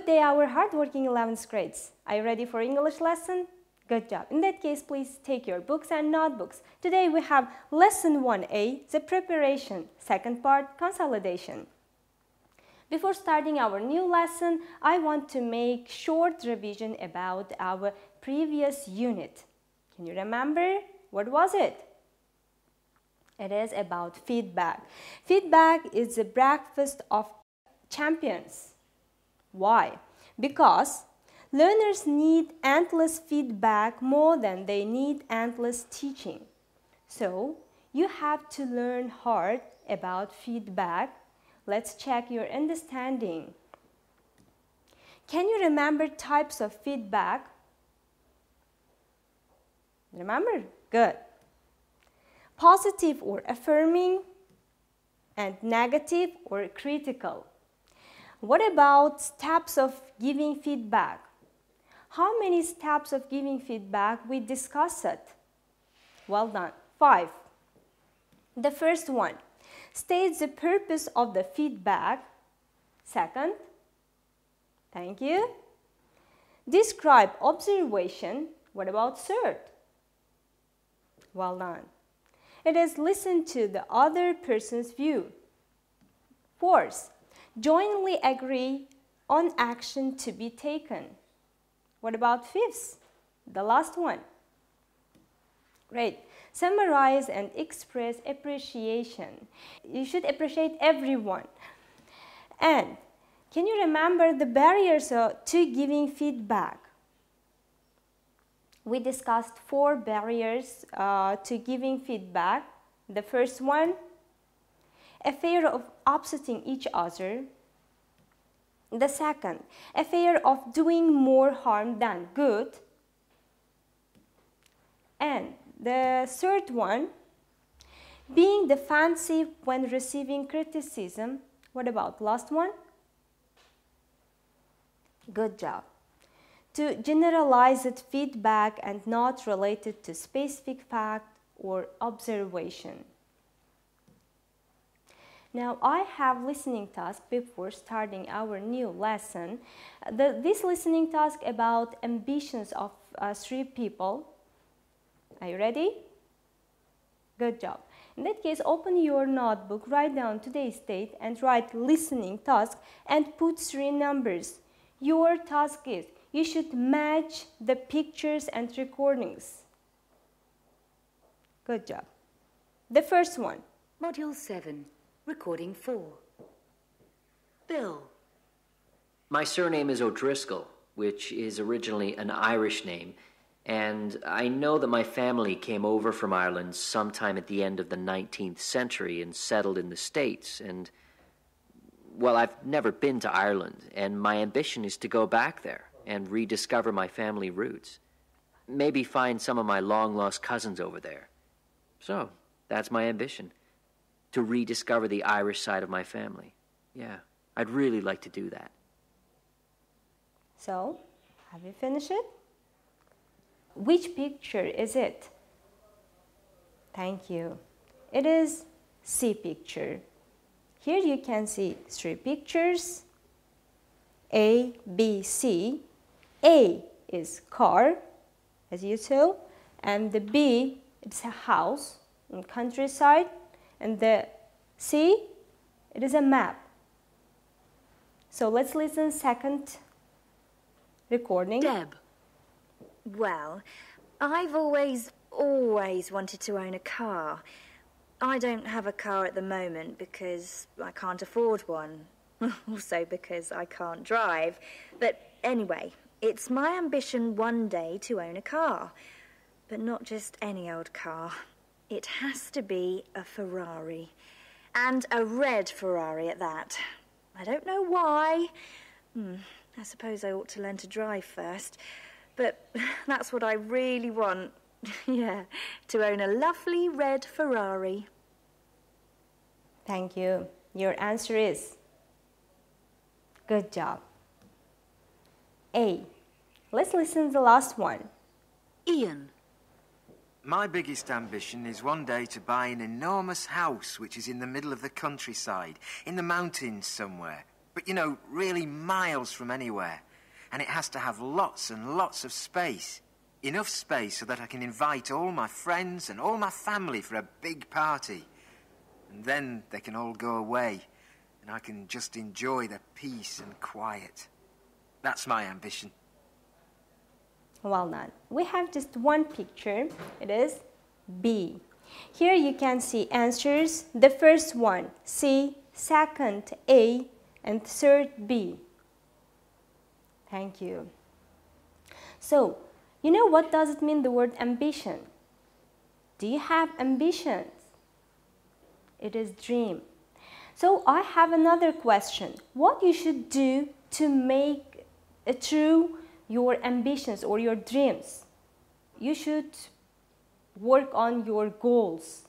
day, our hardworking 11th grades. Are you ready for English lesson? Good job. In that case, please take your books and notebooks. Today we have lesson 1A, the preparation. Second part, consolidation. Before starting our new lesson, I want to make short revision about our previous unit. Can you remember? What was it? It is about feedback. Feedback is the breakfast of champions. Why? Because learners need endless feedback more than they need endless teaching. So, you have to learn hard about feedback. Let's check your understanding. Can you remember types of feedback? Remember? Good. Positive or affirming, and negative or critical. What about steps of giving feedback? How many steps of giving feedback we discussed? Well done. 5. The first one, state the purpose of the feedback. Second, thank you. Describe observation. What about third? Well done. It is listen to the other person's view. Fourth, jointly agree on action to be taken. What about fifth? The last one. Great. Summarize and express appreciation. You should appreciate everyone. And can you remember the barriers to giving feedback? We discussed 4 barriers to giving feedback. The first one, a fear of upsetting each other. The second, a fear of doing more harm than good. And the third one, being defensive when receiving criticism. What about last one? Good job. To generalized feedback and not related to specific fact or observation. Now I have listening task before starting our new lesson. This listening task about ambitions of 3 people. Are you ready? Good job. In that case, open your notebook, write down today's date and write listening task and put 3 numbers. Your task is you should match the pictures and recordings. Good job. The first one. Module 7, Recording 4. Bill. My surname is O'Driscoll, which is originally an Irish name, and I know that my family came over from Ireland sometime at the end of the 19th century and settled in the States, and, well, I've never been to Ireland, and my ambition is to go back there and rediscover my family roots. Maybe find some of my long-lost cousins over there. So, that's my ambition, to rediscover the Irish side of my family. Yeah, I'd really like to do that. So, have you finished it? Which picture is it? Thank you. It is C picture. Here you can see 3 pictures, A, B, C. A is car, as you saw, and the B, it's a house in countryside, and the C, it is a map. So let's listen second recording. Deb. Well, I've always wanted to own a car. I don't have a car at the moment because I can't afford one. Also because I can't drive. But anyway, it's my ambition one day to own a car. But not just any old car. It has to be a Ferrari. And a red Ferrari at that. I don't know why. I suppose I ought to learn to drive first. But that's what I really want. Yeah, to own a lovely red Ferrari. Thank you. Your answer is good job. A. Let's listen to the last one. Ian. My biggest ambition is one day to buy an enormous house which is in the middle of the countryside, in the mountains somewhere. But, you know, really miles from anywhere. And it has to have lots and lots of space. Enough space so that I can invite all my friends and all my family for a big party. And then they can all go away, and I can just enjoy the peace and quiet. That's my ambition. Well done. We have just one picture. It is B. Here you can see answers. The first one, C, second, A, and third, B. Thank you. So, you know what does it mean, the word ambition? Do you have ambitions? It is dream. So I have another question. What you should do to make true your ambitions or your dreams? You should work on your goals.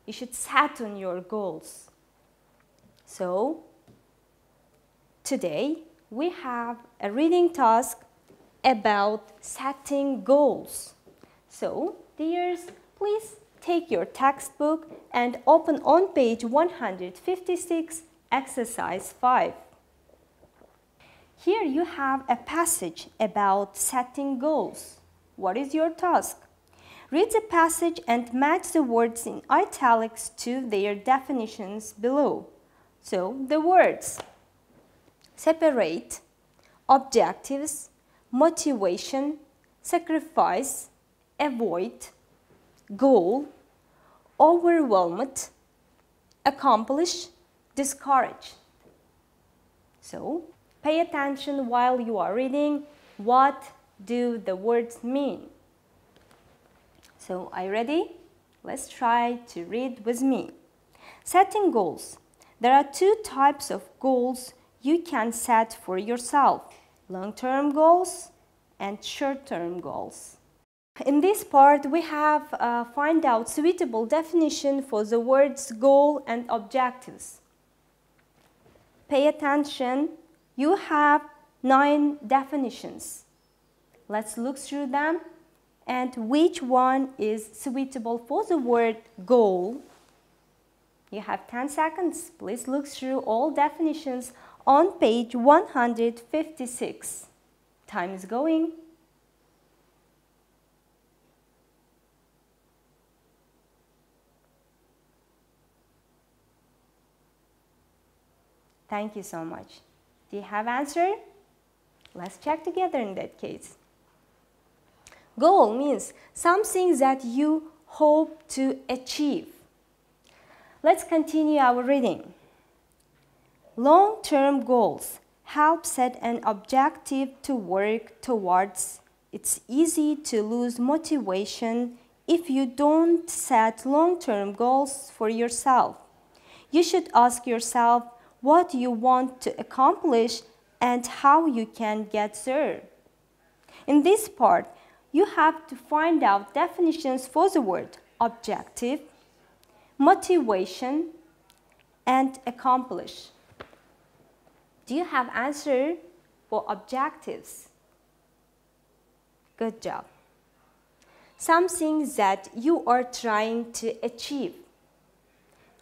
You should set on your goals. So today we have a reading task about setting goals. So dears, please take your textbook and open on page 156, exercise 5. Here you have a passage about setting goals. What is your task? Read the passage and match the words in italics to their definitions below. So the words: separate, objectives, motivation, sacrifice, avoid, goal, overwhelmed, accomplish, discourage. So pay attention while you are reading. What do the words mean? So are you ready? Let's try to read with me. Setting goals. There are two types of goals you can set for yourself: long-term goals and short-term goals. In this part, we have find out suitable definition for the words goal and objectives. Pay attention. You have 9 definitions. Let's look through them and which one is suitable for the word goal. You have 10 seconds. Please look through all definitions on page 156. Time is going. Thank you so much. Do you have answer? Let's check together in that case. Goal means something that you hope to achieve. Let's continue our reading. Long-term goals help set an objective to work towards. It's easy to lose motivation if you don't set long-term goals for yourself. You should ask yourself what you want to accomplish and how you can get there. In this part, you have to find out definitions for the word objective, motivation, and accomplish. Do you have answer for objectives? Good job. Something that you are trying to achieve.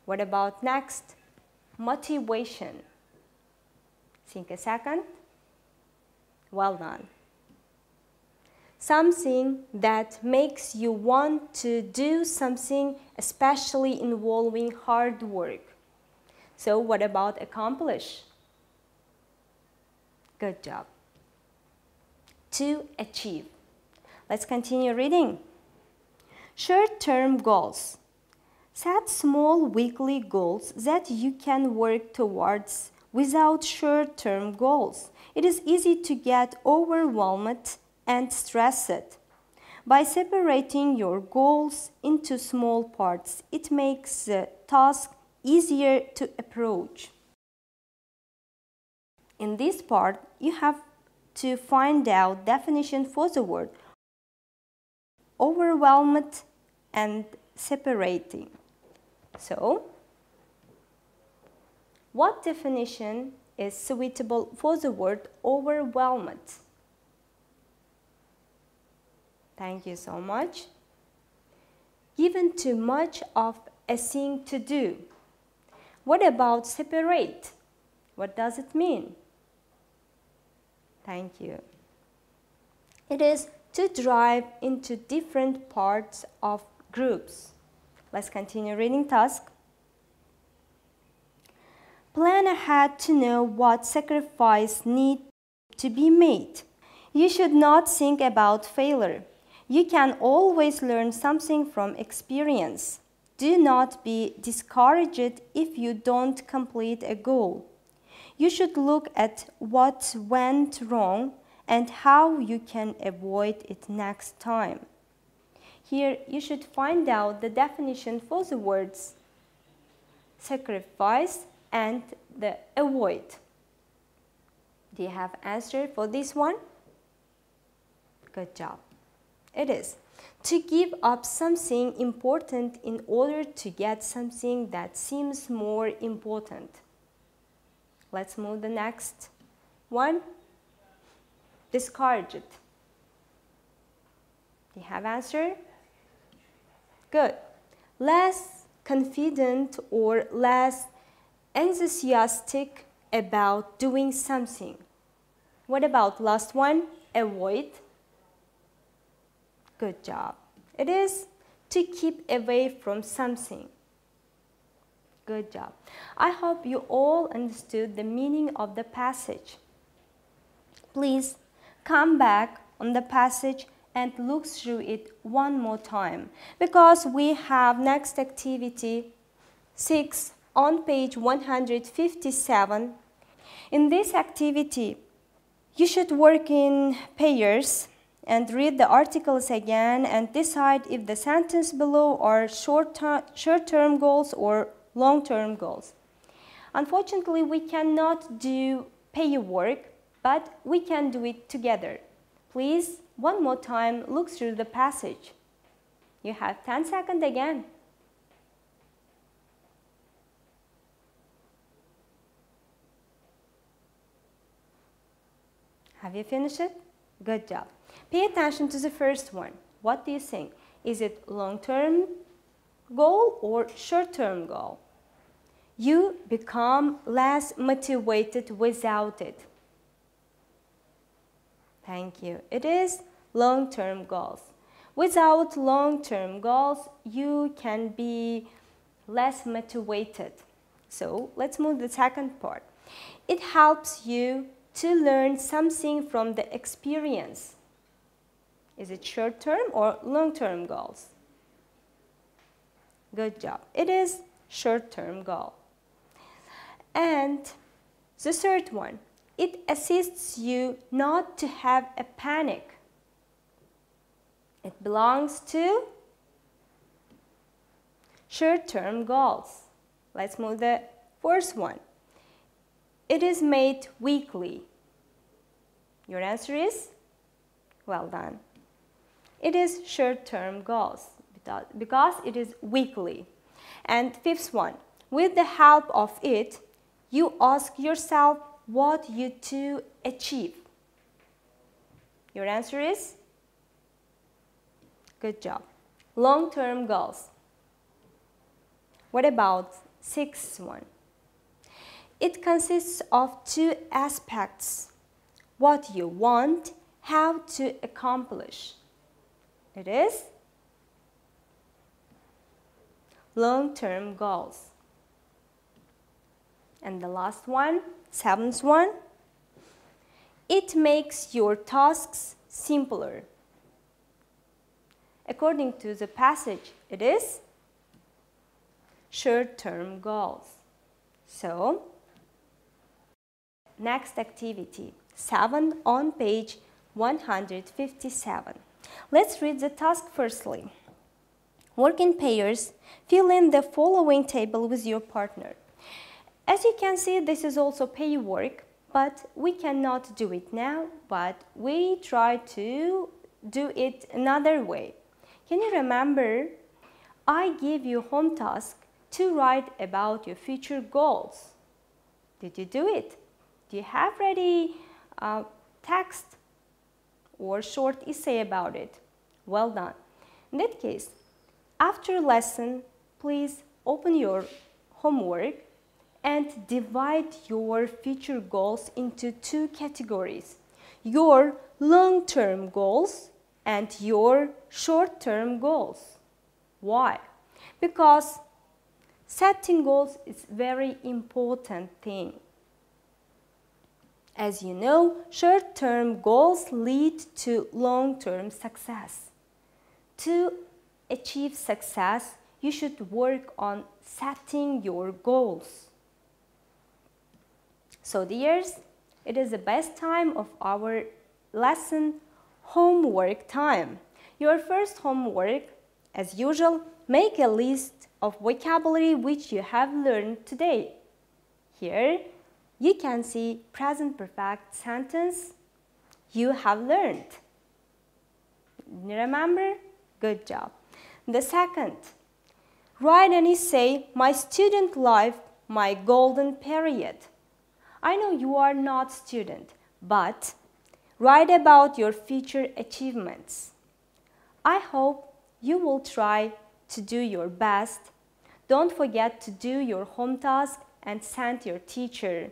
What about next? Motivation. Think a second. Well done. Something that makes you want to do something, especially involving hard work. So what about accomplish? Good job. To achieve. Let's continue reading. Short-term goals. Set small weekly goals that you can work towards without short-term goals. It is easy to get overwhelmed and stressed. By separating your goals into small parts, it makes the task easier to approach. In this part, you have to find out definition for the word overwhelmed and separating. So, what definition is suitable for the word overwhelmed? Thank you so much. Given too much of a thing to do. What about separate? What does it mean? Thank you. It is to drive into different parts of groups. Let's continue reading task. Plan ahead to know what sacrifice needs to be made. You should not think about failure. You can always learn something from experience. Do not be discouraged if you don't complete a goal. You should look at what went wrong and how you can avoid it next time. Here you should find out the definition for the words sacrifice and the avoid. Do you have answer for this one? Good job. It is to give up something important in order to get something that seems more important. Let's move the next one. Discouraged. Do you have answer? Good. Less confident or less enthusiastic about doing something. What about last one? Avoid. Good job. It is to keep away from something. Good job. I hope you all understood the meaning of the passage. Please come back on the passage and look through it one more time, because we have next activity 6 on page 157. In this activity, you should work in pairs and read the articles again and decide if the sentence below are short-term goals or long-term goals. Unfortunately, we cannot do pair work, but we can do it together. Please, one more time, look through the passage. You have 10 seconds again. Have you finished it? Good job. Pay attention to the first one. What do you think? Is it long-term goal or short-term goal? You become less motivated without it. Thank you. It is long-term goals. Without long-term goals, you can be less motivated. So let's move to the second part. It helps you to learn something from the experience. Is it short-term or long-term goals? Good job. It is short-term goal. And the third one, it assists you not to have a panic. It belongs to short-term goals. Let's move the fourth one. It is made weekly. Your answer is? Well done. It is short-term goals because it is weekly. And fifth one, with the help of it, you ask yourself what you to achieve. Your answer is? Good job. Long-term goals. What about sixth one? It consists of two aspects. What you want, how to accomplish. It is long-term goals. And the last one, seventh one, it makes your tasks simpler. According to the passage, it is short-term goals. So, next activity, 7 on page 157. Let's read the task firstly. Work in pairs. Fill in the following table with your partner. As you can see, this is also pair work, but we cannot do it now, but we try to do it another way. Can you remember? I gave you home task to write about your future goals. Did you do it? Do you have ready text or short essay about it? Well done. In that case, after lesson, please open your homework and divide your future goals into two categories: your long-term goals and your short-term goals. Why? Because setting goals is a very important thing. As you know, short-term goals lead to long-term success. To achieve success, you should work on setting your goals. So dears, it is the best time of our lesson, homework time. Your first homework, as usual, make a list of vocabulary which you have learned today. Here, you can see present perfect sentence you have learned. Remember? Good job. The second, write an essay, My Student Life, My Golden Period. I know you are not student, but write about your future achievements. I hope you will try to do your best. Don't forget to do your home task and send your teacher.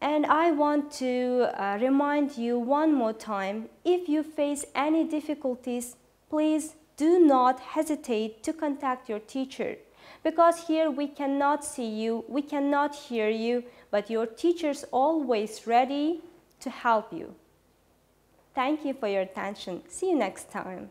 And I want to remind you one more time, if you face any difficulties, please do not hesitate to contact your teacher. Because here we cannot see you, we cannot hear you, but your teacher is always ready to help you. Thank you for your attention. See you next time.